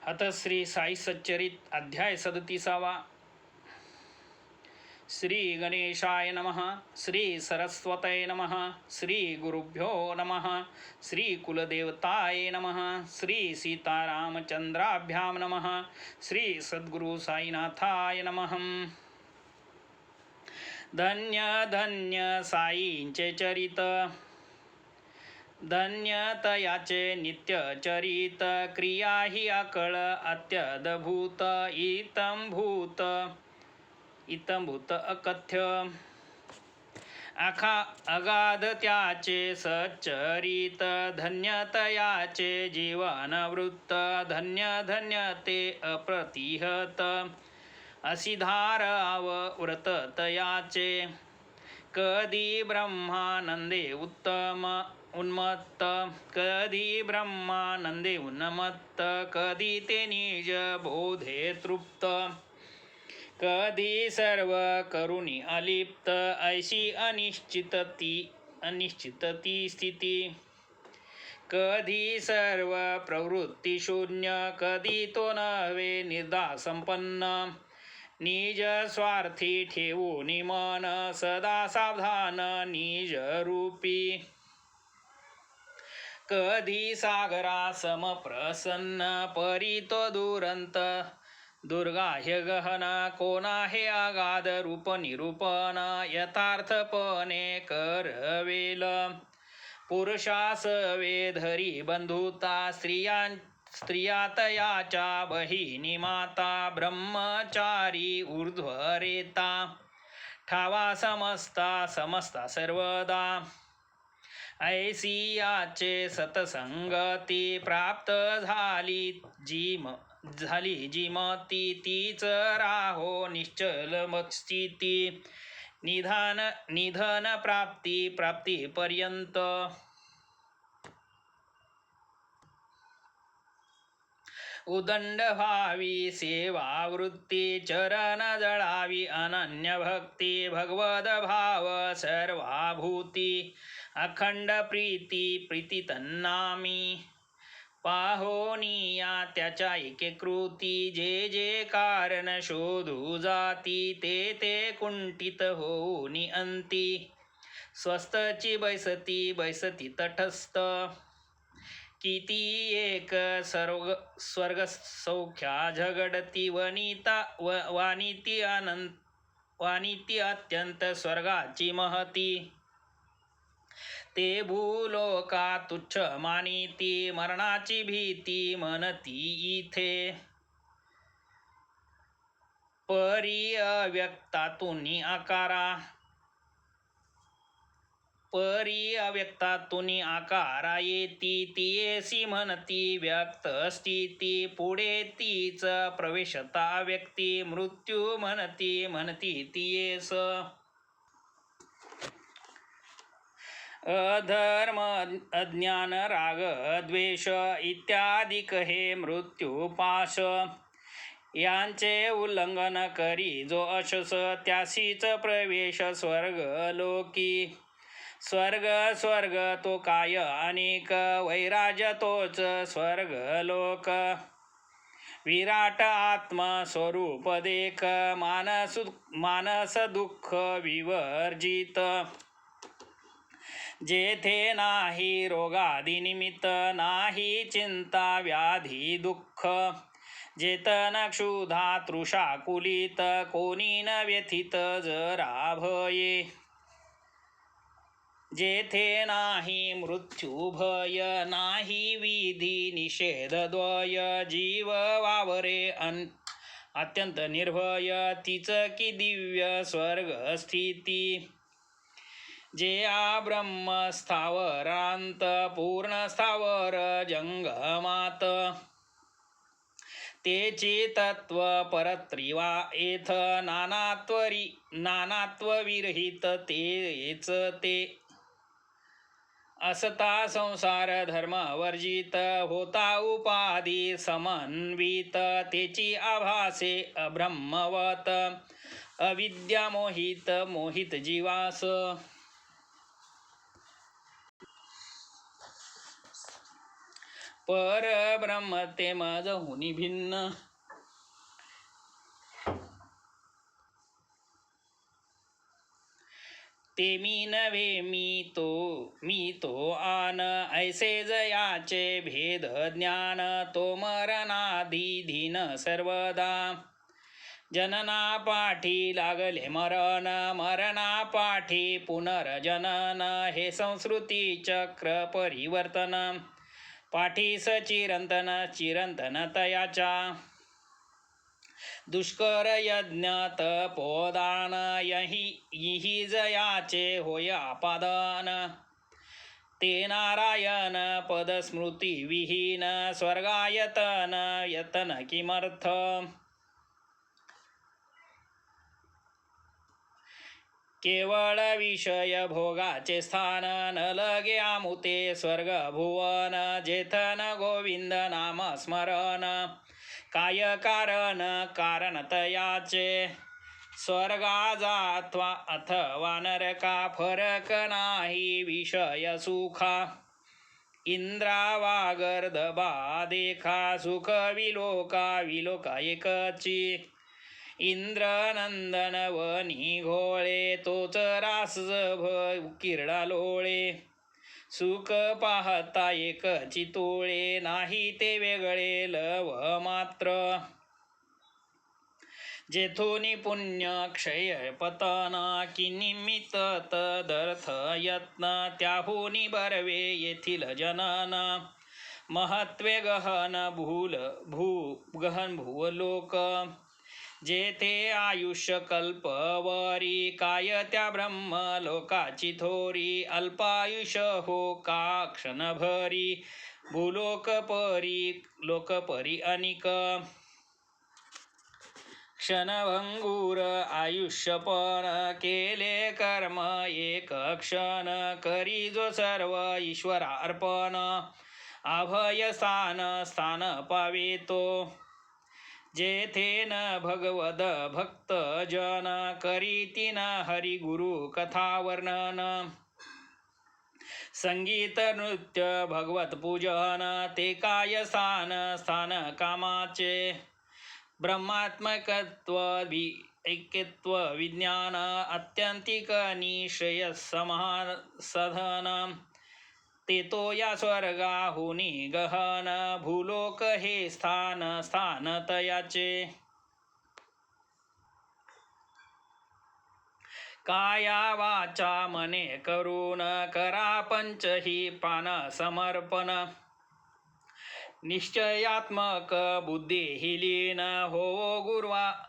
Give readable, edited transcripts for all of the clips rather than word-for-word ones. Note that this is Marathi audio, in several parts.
अथ श्री साई सच्चरित अध्याय 37। श्री गणेशाय नमः। श्री सरस्वतये नमः। श्री गुरुभ्यो नमः। श्री कुलदेवताय नमः। श्री सीतारामचंद्राभ्यां नमः। श्री सद्गुरु साईनाथाय नमः। धन्य धन्य साईंचे चरित, धन्यतयाचे नित्य चरित, क्रिया ही अकळ अत्यद्भुत, इतंभूत अकथ्य, आखा अगाध त्याचे सच्चरित, धन्यतयाचे जीवन वृत्त, धन्य धन्य ते अप्रतिहत, अशी धाराव व्रत तयाचे, कधी ब्रह्मानंदे उन्मत्त, कधी ब्रह्मानंदे उन्मत्त, कधी ते निज बोधे तृप्त, कधी सर्व करुणी अलिप्त, ऐशी अनिश्चित ती स्थिती, कधी सर्व प्रवृत्ती शून्य, कधी तो नव्हे निर्धा संपन्न, निज स्वार्थी ठेवून मन सदा सावधान निज रूपी, कधी सागरा समप्रसन्न, परी तो दुरंत दुर्गाह्य गहन, कोणा हे अगाध रूप निरूपण, यथार्थपणे करवेल, पुरुषास वेधरी बंधुता, स्त्रियातयाच्या बहिणी माता, ब्रह्मचारी ऊर्ध्वरेता, ठावा समस्ता सर्वदा, ऐसी याचे सतसंगती, प्राप्त झाली जिमती, तीच राहो निश्चल स्थिती, निधन प्राप्तीपर्यंत, उदंड व्हावी सेवावृत्ती, चरण जळावी अनन्य भक्ती, भगवद भाव सर्वाभूती, अखंड प्रीती तन्नामी, पाहोनिया त्याच्या एके कृती, जे कारण शोधू जाती, ते कुंठित होऊनी अंती, स्वस्तची बैसती तटस्थ, किती एक स्वर्ग सौख्या झगडती, वानिती अत्यंत स्वर्गाची महती, ते भूलोका तुच्छ मानिती, मरणाची भीती मनती इथे, परी अव्यक्तातुनी आकारा येती, तियेसी म्हणती व्यक्त स्थिती, पुढे तीच प्रवेशता व्यक्ती, मृत्यू म्हणती तियेस, अधर्म अज्ञान राग द्वेष इत्यादिक हे मृत्यूपाश, यांचे उल्लंघन करी जो अशस, त्यासीच प्रवेश स्वर्ग लोकी, स्वर्ग तो काय अनेक, वैराज्य तोच स्वर्ग लोक, विराट आत्मस्वरूप देख, मानस दुःख विवर्जित, जेथे नाही रोगादी निमित्त, नाही चिंता व्याधी दुःख, जेतन क्षुधा तृषा कुलित, कोणी न व्यथित जरा भये, जेथे नाही मृत्यू भय, नाही विधी निषेध द्वय, जीव वावरे अत्यंत निर्भय, तीच की दिव्य स्वर्ग स्थिती, जे आ ब्रह्म स्थावरांत पूर्ण स्थावर जंगमात, तेची तत्व परत्रिवा येथ, नानात्व विरहित तेच ते, असता संसार धर्म वर्जित, होता उपाधी समन्वित, तेची आभासे अब्रह्मवत, अविद्या मोहित जीवास, परब्रह्म ते मजहुनी भिन्न. ते मी नव्हे मी तो आन, ऐसे जयाचे भेद ज्ञान. तो मरणाधीन सर्वदा, जनना पाठी लागले मरण. मरणा पाठी पुनर्जनन, हे संस्कृती चक्र परिवर्तन. पाठीस चिरंतन तयाच्या, दुष्कर यज्ञ तपोदान. यही जयाचे होय आपादन. ते नारायण पद स्मृती विहीन, स्वर्गायतन यतन किमर्थ. केवळ विषय भोगाचे स्थान, न लगे आमुते स्वर्ग भुवन. जेथन गोविंद नाम स्मरण, काय कारण तयाचे. स्वर्गा जात्वा अथवा नरका, फरक नाही विषय सुखा. इंद्रा वागर्दबा देखा, सुख विलोका एकची. इंद्रनंदन वनी घोळे, तोच रास किरडा लोळे. सुख पाहता एकची तोळे, नाही ते वेगळे लव मात्र. जेथोनी पुण्य क्षय पतन, कि निमित्त तदर्थ यत्न. त्याहुनी बरवे येथील जनन, महत्वे गहन भूलोक. जेथे आयुष्य कल्पवरी, काय त्या ब्रह्म लोकाची थोरी. अल्पायुष हो का क्षणभरी, लोकपरी अनिक. क्षणभंगूर आयुष्यपण, केले कर्म एक क्षण. करी जो सर्व ईश्वरा अर्पण, अभय स्थान पावे तो. जेथे न भगवद भक्त जन, करीती न हरी गुरु कथा वर्णन. संगीत नृत्य भगवत पूजन, ते काय स्थान कामाचे. ब्रह्मात्मकत्व ऐक्यत्व विज्ञान, आत्यंतिक निश्चय सधन. ते तो या स्वर्गाहुनी गहन, भूलोक हे स्थान तयाचे. काया वाचा मने करून, करा पंचही पान समर्पण. निश्चयात्मक बुद्धी लीन, हो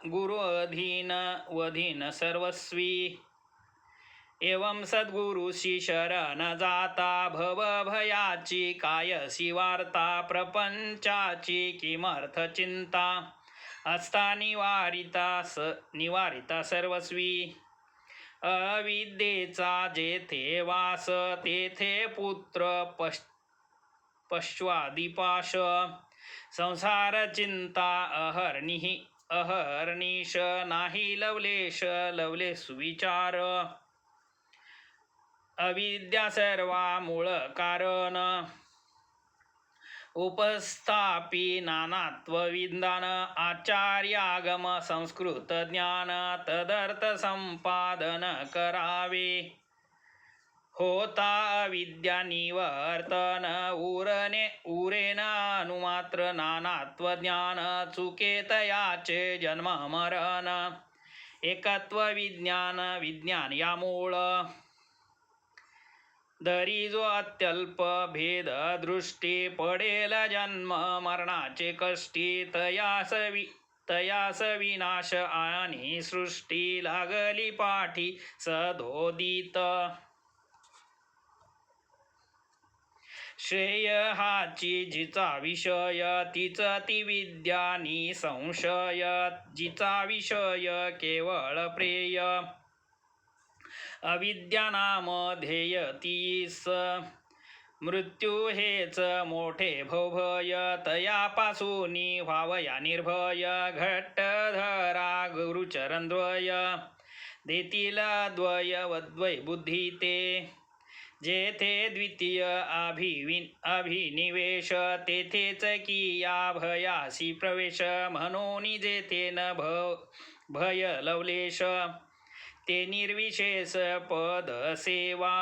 गुरुअधीन वधीन सर्वस्वी. एवं सद्गुरुशी शरण जाता, भव भयाची कायसी वार्ता. प्रपंचाची किमर्थ चिंता, असता निवारिता सर्वस्वी. अविद्येचा जेथे वास, तेथे पुत्र पश्वादिपाश. संसार चिंता अहर्निश, नाही लवले सुविचार. अविद्या सर्वा मूळ कारण, उपस्थापी नानात्व विद्वान. आचार्यागम संस्कृत ज्ञान, तदर्थ संपादन करावे. होता अविद्या निवर्तन, उरेन अनुमात्र नानात्व ज्ञान. चुके तयाचे जन्म मरण, एकत्व विज्ञान या मूळ. दरी जो अत्यल्प भेद दृष्टी, पडेल जन्म मरणाचे कष्टी. तयास विनाश आणि सृष्टी, लागली पाठी सदोदित. श्रेय हाची जिचा विषय, तीच ती विद्या निसंशय. जिचा विषय केवळ प्रेय, अविद्या नाम ध्येय तीस. मृत्यू हेच मोठे भवभय, तयापासूनी व्हावया निर्भय. घट्ट धरा गुरुचरणद्वय, देतील द्वय बुद्धी ते. जेथे द्वितीय अभिनिवेश तेथेच किया भयासी प्रवेश म्हणून जेथे न भय लवलेश ते निर्विशेष पद सेवा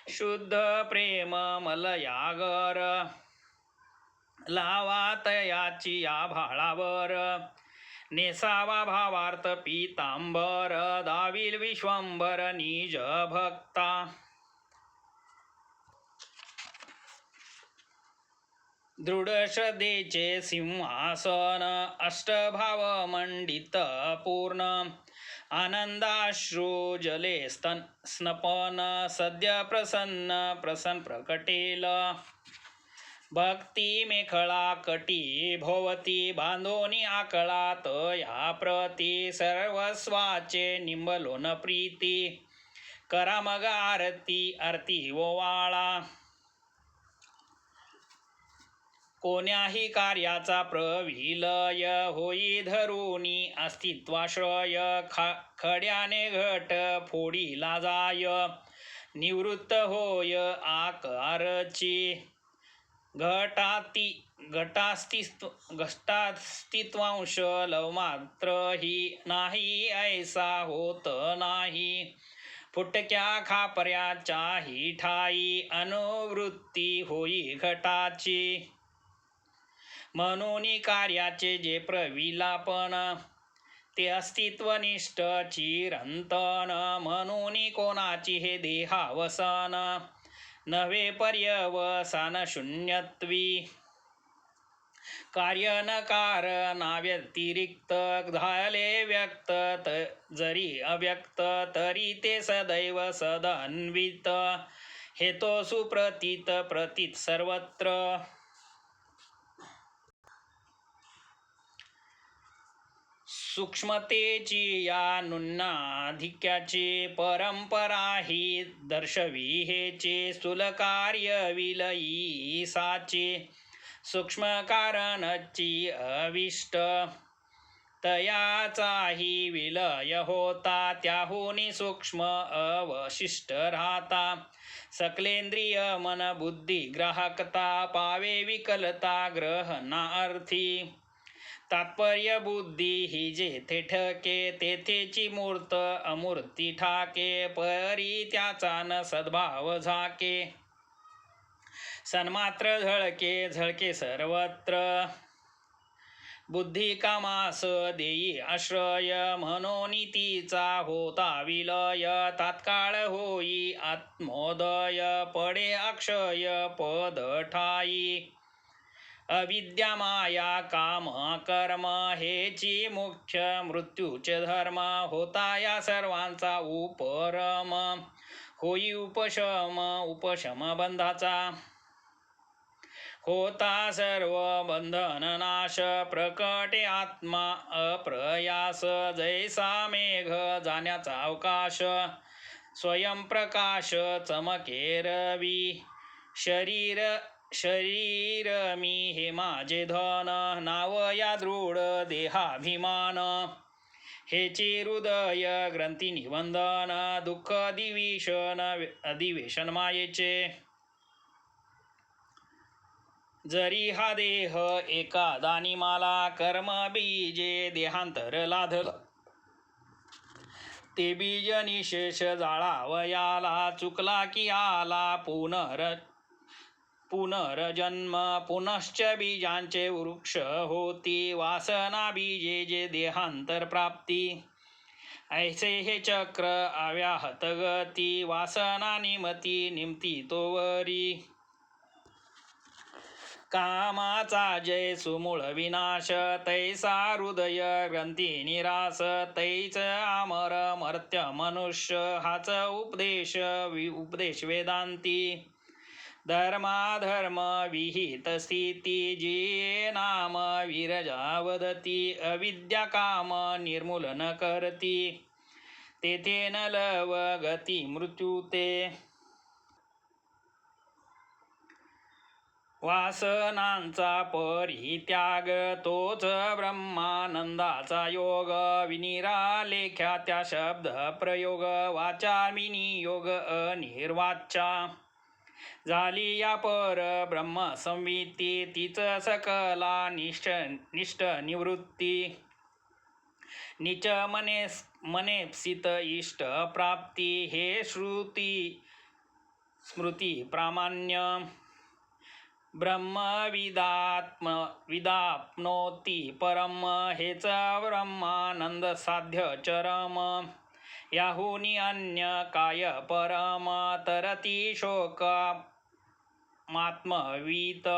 शुद्ध प्रेम मलयागर लावा तयाची या भाळावर नेसावा भावार्थ पीतांबर दाविल विश्वंभर निज भक्ता दृढ श्रद्धेचे सिंहासन अष्टभाव मंडित पूर्ण आनंदाश्रू जले स्नपन सद्य प्रसन्न प्रकटेल भक्ती मेखळा कटी भोवती बांधोनी आकळा तया प्रती सर्वस्वाचे निंबलोन प्रीती करा मग आरती ओवाळा कोण्याही कार्याचा प्रविलय होई धरुनी अस्तित्वाश्रय खड्याने घट फोडीला जाय निवृत्त होय आकारची घटास्तित्वांश लव मात्र ही नाही ऐसा होत नाही फुटक्या खापर्याच्याही ठाई अनुवृत्ती होई घटाची म्हणून कार्याचे जे प्रविलापन ते अस्तित्वनिष्ठ चिरंतन म्हणून कोणाची हे देहावसन नव्हे पर्यवसान शून्यत्वी कार्य न कारणाव्यतिरिक्त झाले व्यक्त जरी अव्यक्त तरी ते सदैव सदन्वित हे तो सुप्रतीत प्रतीत सर्वत्र सूक्ष्मतेची या नुन्नाधिक्याची परंपरा ही दर्शवी हेचे स्थूलकार्य विलयी साचे सूक्ष्म कारणची अविष्ट तयाचाही विलय होता त्याहुनी सूक्ष्म अवशिष्ट राहता सकलेंद्रिय मन बुद्धी ग्राहकता पावे विकलता ग्रहणार्थी तात्पर्य बुद्धी ही जेथे ठके तेथेची मूर्त अमूर्ती ठाके परी त्याचा न सद्भाव झाके सन्मात्र झळके सर्वत्र बुद्धी कामास देई आश्रय म्हणून तिचा होता विलय तात्काळ होई आत्मोदय पडे अक्षय पद ठाई अविद्या माया काम कर्म हेची मुख्य मृत्यूचे धर्म होता या सर्वांचा उपरम होई उपशम बंधाचा होता सर्व बंधन नाश प्रकटे आत्मा अप्रयास जैसा मेघ जाण्याचा अवकाश स्वयंप्रकाश चमके रवी शरीर मी हे माझे धन नाव या दृढ देहाभिमान हेचे हृदय ग्रंथी निबंधन दुःख अधिवेशन मायेचे जरी हा देह एका दानी माला कर्म बीजे देहांतर लाधल ते बीज निशेष जाळावयाला चुकला की आला पुनर्जन्म पुनश्च बीजांचे वृक्ष होती वासना बीजे जे देहांतर प्राप्ती ऐसे हे चक्र अव्याहत गती वासना निमती तोवरी कामाचा जय सुमूळ विनाश तैसा हृदय ग्रंथी निरास तैच आमर मर्त्य मनुष्य हाच उपदेश वेदांती धर्माधर्म विहित स्थिती जी नाम विरजा वदती अविद्या काम निर्मूलन करती तेथे न लव गती मृत्यू ते वासनांचा परित्याग तोच ब्रह्मानंदाचा योग विनिरालेख्या त्या शब्द प्रयोग वाचामिनी योग अनिर्वाच्या झाली या पर ब्रह्म संविती तीच सकला निष्ठ निवृत्ती निच मनेप्सित इष्ट प्राप्ती हे श्रुती स्मृती प्रामाण्य विदाप्नोती परम हेच ब्रह्मानंद साध्य चरम याहुनी अन्य काय परम तरती शोक मात्मवीत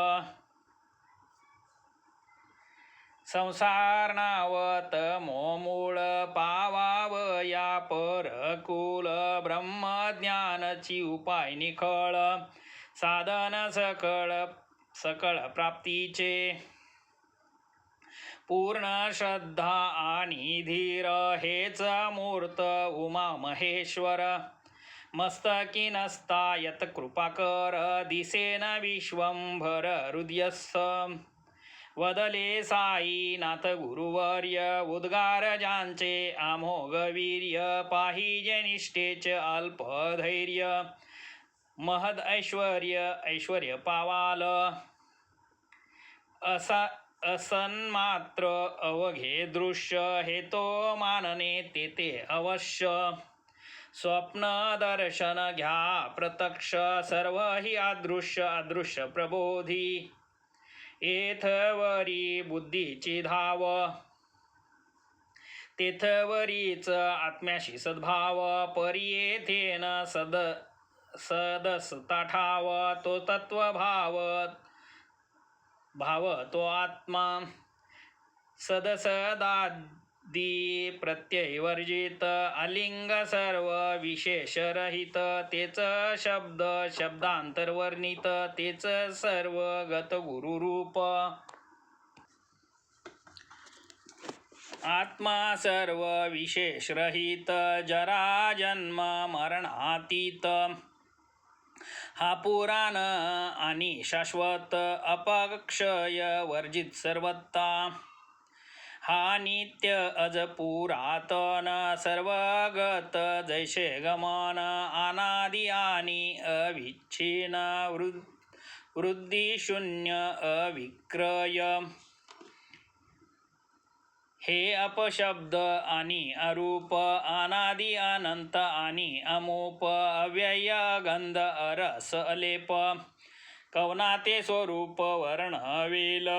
संसार नावत मोमूळ पावावया परकुल ब्रह्मज्ञानची उपाय निखळ साधन सकळ प्राप्तीचे पूर्ण श्रद्धा आणि धीर हेच मूर्त उमा महेश्वर मस्तकी नसता यत कृपाकर दिसेन विश्वंभर हृदयस्थ वदले साईनाथ गुरुवर्य उद्गार ज्यांचे अमोघ वीर्य पाहिजे निष्ठेचे अल्प धैर्य महद ऐश्वर्य पावाल असन्मात्र अवघे दृश्य हे तो मानने तेथे अवश्य स्वप्न दर्शन घ्या प्रत्यक्ष सर्व ही अदृश्य प्रबोधी एथवरी बुद्धीची धाव तेथवरीच आत्म्याशी सद्भाव परियेथेन सदसता ठाव तो तत्वभाव तो आत्मा सदसदादी प्रत्यय वर्जित अलिंग सर्व विशेष रहित तेच शब्दांतर वर्णित तेच सर्व गत गुरुरूप आत्मा सर्व विशेष रहित जरा जन्म मरणातीत हा पुराण आणि शाश्वत अपक्षय वर्जित सर्वता हा नित्य अज पुरातन सर्वगत जैसे गमन अनादि आणि अविच्छिन्न वृद्धी शून्य अविक्रय हे अपशब्द आणि अरूप अनादि अनंत आणि अमूप अव्यय गंध अरस अलेप कवनाते स्वरूप वर्णवेल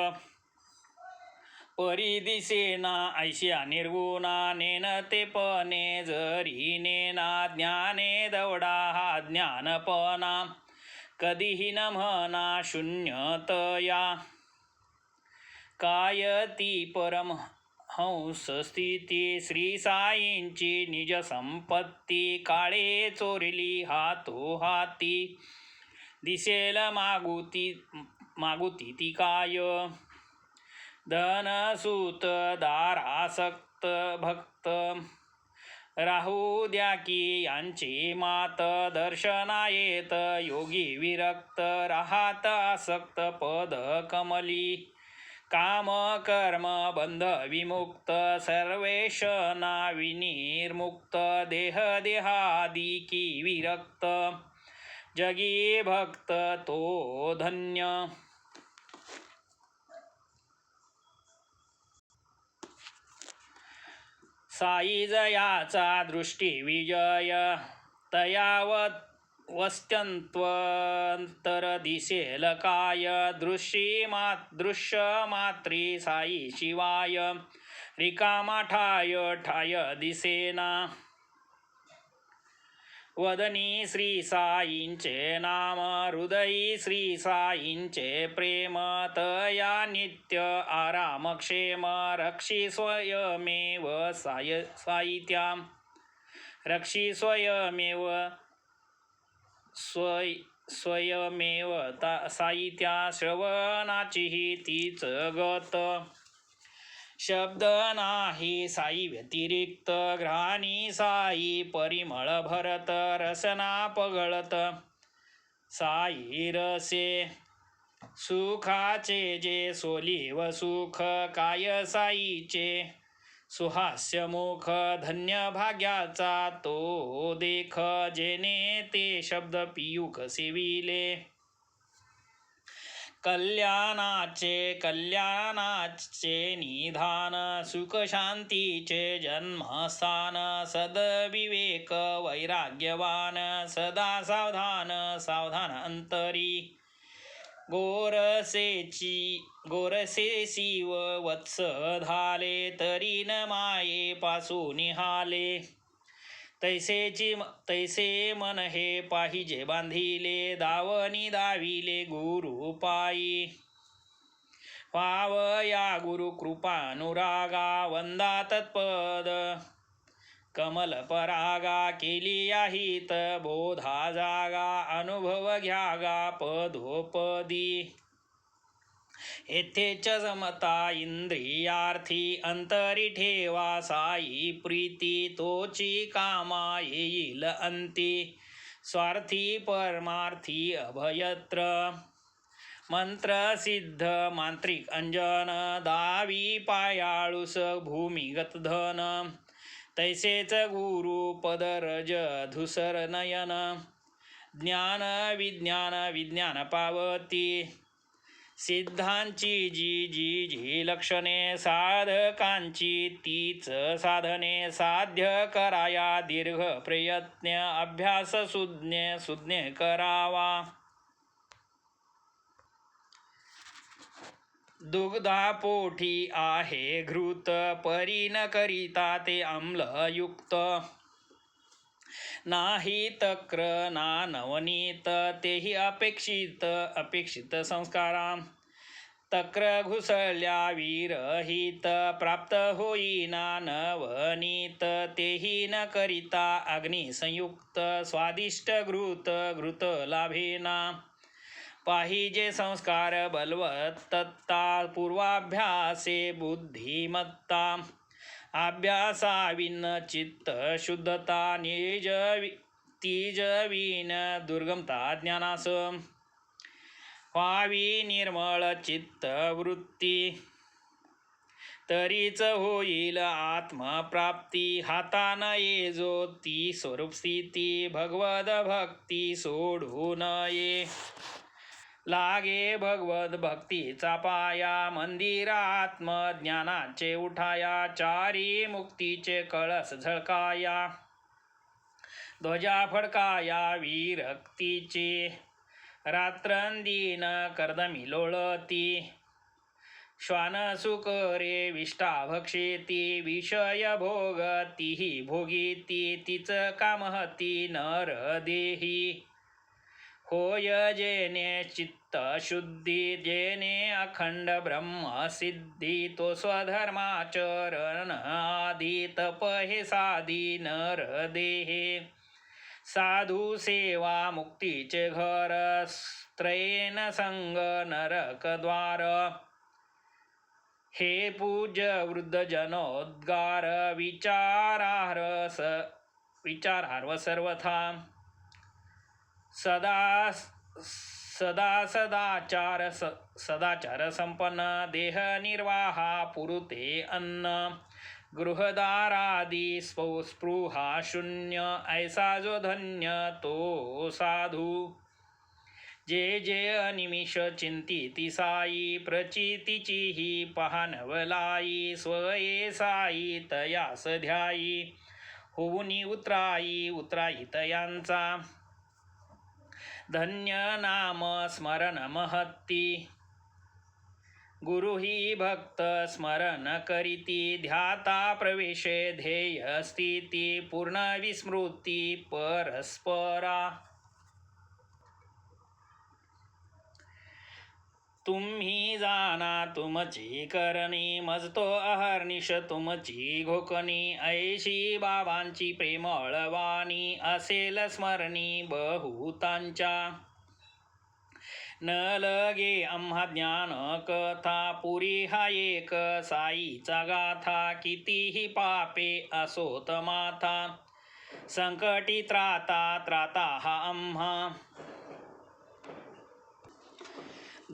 परिदिसेना ऐश्या निर्गुणा नेनतेपणे जरी नेना ज्ञाने दवडा हा ज्ञानपणा कधीही न म्हणा शून्यतया काय ती परम हंस स्थिती श्री साईंची निज संपत्ती काळे चोरली हाती दिसेल मागुती ती काय धन सूत दारासक्त भक्त राहू द्या की यांची मात दर्शना येत योगी विरक्त राहात आसक्त पद कमली काम कर्म बंध विमुक्त सर्वेशना विनिर्मुक्त देहादी की विरक्त जगी भक्त तो धन्य साई जयाचा दृष्टी विजय तयावत वस्त्यंतर दिसेल काय दृश्य मात्री साई शिवाय रिकामा ठाय दिसेना वदनी श्री साईंचे नाम हृदयी श्री साईंचे प्रेम तया नित्य आरामक्षेम रक्षी स्वयमेव साईत्या रक्षी स्वयमेव साईत्या श्रवणाचीही तीच गत शब्द नाही साई व्यतिरिक्त घ्राणी साई परिमळ भरत रसना पगळत साई रसे सुखाचे जे सोलीव सुख काय साईचे सुहास्य मुख धन्य भाग्याचा तो देख जेने ते शब्द पियूक सेविले कल्याणाचे निधान सुख शांतीचे जन्मस्थान सदविवेक वैराग्यवान सदा सावधान अंतरी गोरसेसी वत्स धाले तरी न माये पासून हाले तैसे मन हे पाहिजे बांधिले दावनी दाविले गुरु पायी पावया गुरु कृपानुरागा वंदा तत्पद कमल परागा केली याहित बोधा जागा अनुभव घ्यागा पदोपदी येथेच जमता इंद्रियार्थी अंतरी ठेवा साई प्रीती तोची कामा येईल अंती स्वार्थी परमार्थी अभयत्र मंत्र सिद्ध मांत्रिक अंजन दावी पायाळुस भूमिगत धन तैसेच गुरु पदरज धुसर नयन ज्ञान विज्ञान पावती सिद्धांची जी लक्षणे साधकांची तीच साधने साध्य कराया दीर्घ प्रयत्न अभ्यास सुज्ञ करावा दुग्धा पोठी आहे घृत परी न करिता ते आम्लयुक्त नाही तक्र ना नवनीत तेही अपेक्षित संस्कारा तक्र घुसल्या विरहित प्राप्त होईना नवनीत तेही न करिता अग्निसंयुक्त स्वादिष्ट घृत लाभेना पाहिजे संस्कार बलवत्तता पूर्वाभ्यासे बुद्धिमत्ता अभ्यासाविन चित्त शुद्धता तीजवीन दुर्गमता ज्ञानास व्हावी निर्मळ चित्त वृत्ती तरीच होईल आत्मप्राप्ती हातान येजो ती स्वरूप स्थिती भगवद भक्ती सोडू नये लागे भगवत भक्तीचा पाया मंदिरा आत्मज्ञानाचे उठाया चारी मुक्तीचे कळस झळकाया ध्वजा फडकाया विरक्तीचे रात्रंदिन कर्दमी लोळती श्वान सुकरे विष्टा भक्षेती विषय भोगती भोगीती तीच कामहती नर देही होय जेने चित्त शुद्धी जेने अखंड ब्रह्म सिद्धी तो स्वधर्माचरण आधी तप हे साधी नर देहे साधू सेवा मुक्तीचे घर त्रयेन संग नरक द्वार हे पूज्य वृद्ध जनोद्गार विचारार्ह सर्वथा सदाचार संपन्न देह निर्वाहा पुरुते अन्न गृहदारादी स्पृहा शून्य ऐसा जो धन्य तो साधू जे अनिमिष चिंतिती साई प्रचितीची ही पहानवलाई स्वये साई तयास ध्यायी होऊनी उतराई तयांचा धन्य नाम स्मरण महत्ती गुरु ही भक्त स्मरण करीती ध्याता प्रवेशे ध्येय स्थिती पूर्ण विस्मृती परस्परा तुम्ही जाना तुमची करणी मजतो अहर्निश तुमची घोकणी ऐशी बाबांची प्रेमळवाणी असेल स्मरणी बहुतांच्या न लगे आम्हा ज्ञान कथा पुरी हा एक साईचा गाथा कितीही पापे असोत माथा संकटी त्राता हा आम्हा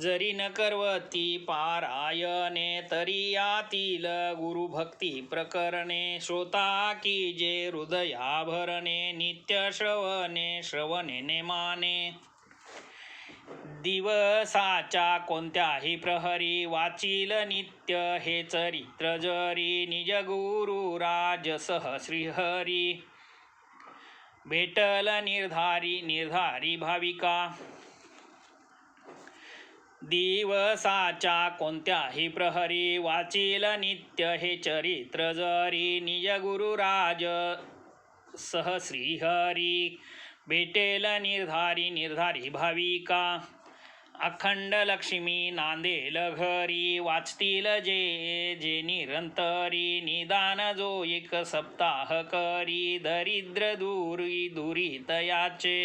जरी न करवती पारायणे तरी यातील गुरुभक्ती प्रकरणे श्रोता की जे हृदया भरणे नित्य श्रवणे नेमाने दिवसाच्या कोणत्याही प्रहरी वाचील नित्य हे चरित्र जरी निज गुरु राजसह श्रीहरी भेटल निर्धारी भाविका दिवसाच्या कोणत्याही प्रहरी वाचील नित्य हे चरित्र जरी निज गुरुराज सह श्रीहरी भेटेल निर्धारी भाविका अखंड लक्ष्मी नांदेल घरी वाचतील जे निरंतरी निदान जो एक सप्ताह करी दरिद्र दुरी तयाचे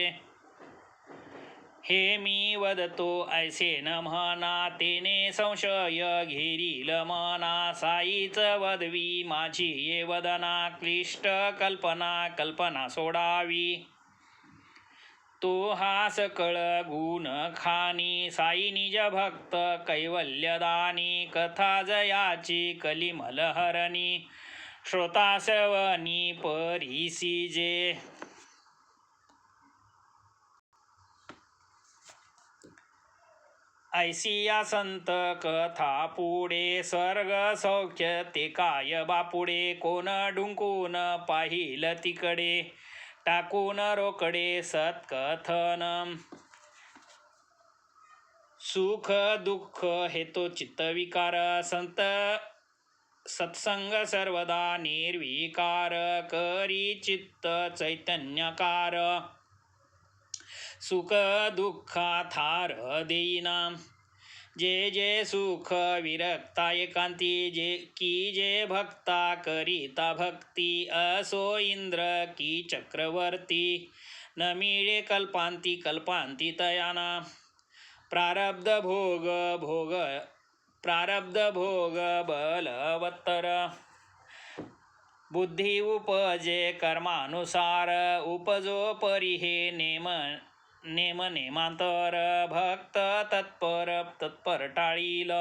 हे मी वदतो ऐसे न म्हणा तेने संशय घेरील मना साईच वदवी माझी ये वदना क्लिष्ट कल्पना सोडावी तो हा सकळ गुण खानी साई निज भक्त कैवल्यदानी कथा जयाची कलिमलहरणी श्रोता श्रवणी परीसी जे ऐसिया संत कथा पुढे स्वर्ग सौख्य ते काय बापुडे कोण ढुंकून पाहिल तिकडे टाकून रोकडे सत्कथन सुख दुःख हे तो चित्तविकार सत्संग सर्वदा निर्विकार करी चित्त चैतन्यकार सुख दुःखा थार देईना जे सुख विरक्ता एकांती जे भक्ता करिता भक्ती असो इंद्र की चक्रवर्ती न मिळे कल्पांती तयाना प्रारब्ध भोग बलवत्तर बुद्धी उपजे कर्मानुसार उपजो परी हे नेमांतर भक्त तत्पर टाळील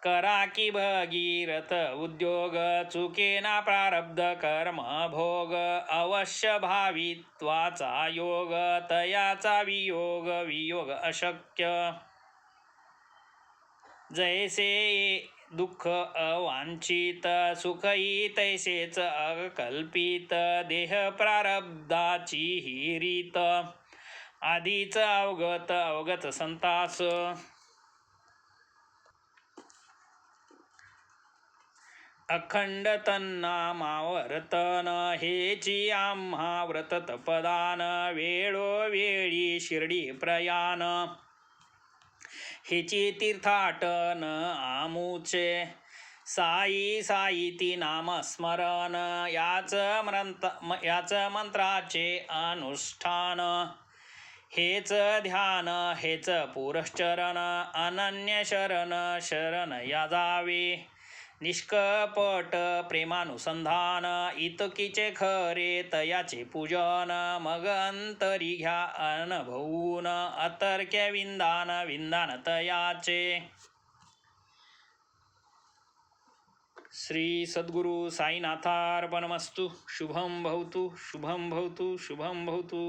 करा की भगीरथ उद्योग चुकेना प्रारब्ध कर्म भोग अवश्य भावित्वाचा योग तयाचा वियोग अशक्य जैसे दुःख अवांछित सुखही तैसेच अकल्पित देह प्रारब्धाची ही रीत आधीच अवगत संतास अखंड तन्नामावर्तन हेची आम्हा व्रत तपदान वेळोवेळी शिर्डी प्रयाण हेची तीर्थाटन आमुचे साई ती नामस्मरण याच मंत्राचे अनुष्ठान हेच ध्यान हेच पुरश्चरण अनन्य शरण या जावे निष्कपट प्रेमानुसंधान इतकीचे खरे तयाचे पूजन मग अंतरी घ्या अनुभवून अतर्क्य विंदान तयाचे श्री सद्गुरु साईनाथार्पणमस्तु शुभं भवतु शुभं भवतु शुभं भवतु।